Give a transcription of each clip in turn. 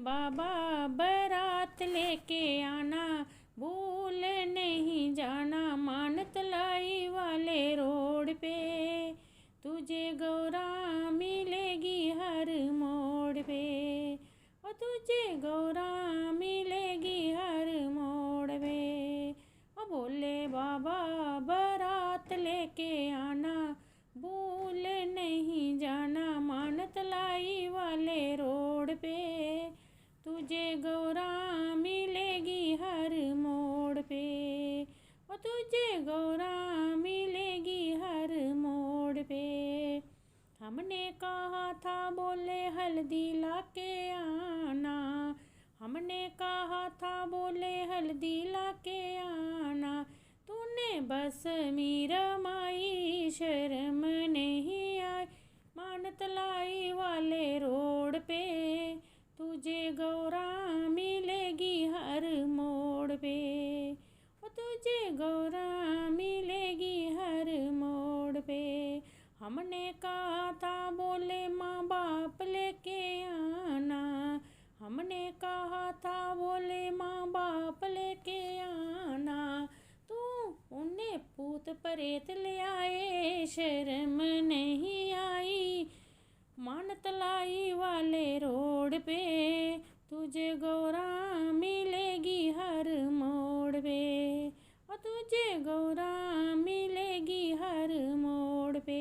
बाबा बारात लेके आना, भूल नहीं जाना, मानतलाई वाले रोड पे तुझे गौरा मिलेगी हर मोड़ पे, और तुझे गौरा मिलेगी हर मोड़ पे। और बोले बाबा बारात लेके आना, भूल नहीं जाना, मानतलाई वाले रोड पे तुझे गौरा मिलेगी हर मोड़ पे, और तुझे गौरा मिलेगी हर मोड़ पे। हमने कहा था बोले हल्दी लाके आना, हमने कहा था बोले हल्दी लाके आना, तूने बस मीरा माई शर्म नहीं आई, मानतलाई वाले रोड पे तुझे गौरा मिलेगी हर मोड़ पे, और तुझे गौरा मिलेगी हर मोड़ पे। हमने कहा था बोले माँ बाप लेके आना, हमने कहा था बोले माँ बाप लेके आना, तू उन्हें भूत प्रेत ले आए शर्म नहीं आई, मानतलाई वाले रोड पे तुझे गौरा मिलेगी हर मोड़ पे, और तुझे गौरा मिलेगी हर मोड़ पे।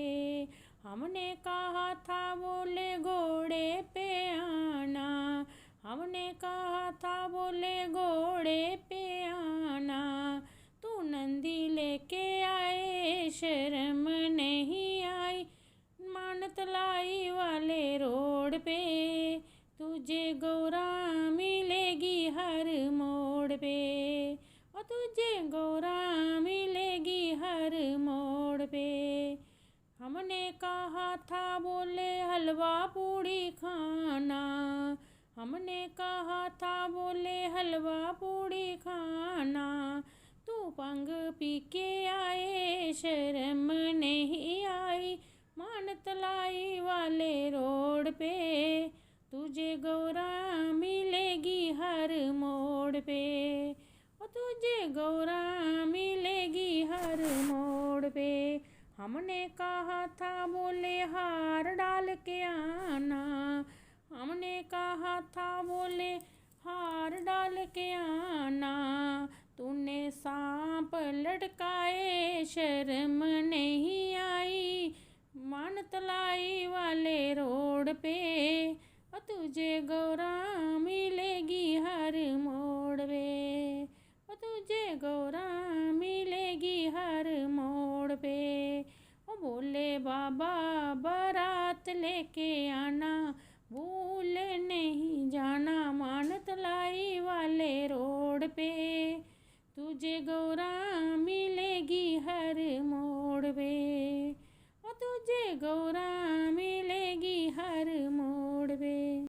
हमने कहा था बोले घोड़े पे आना, हमने कहा था बोले घोड़े पे आना, तू नंदी लेके आए शर्म नहीं आई, मानतलाई वाले रोड पे तुझे गौरा मिलेगी हर मोड़ पे, और तुझे गौरा मिलेगी हर मोड़ पे। हमने कहा था बोले हलवा पूड़ी खाना, हमने कहा था बोले हलवा पूड़ी खाना, तू भंग पी के आए शर्म नहीं आई, मानतलाई वाले रोड पे तुझे गौरा मिलेगी हर मोड़ पे, और तुझे गौरा मिलेगी हर मोड़ पे। हमने कहा था बोले हार डाल के आना, हमने कहा था बोले हार डाल के आना, तूने सांप लटकाए शर्म नहीं आई, मानतलाई वाले रोड पे और तुझे गौरा मिलेगी हर मोड़ पे, और तुझे गौरा मिलेगी हर मोड़ पे। ओ बोले बाबा बारात लेके आना, भूल नहीं जाना, मानतलाई वाले रोड पे तुझे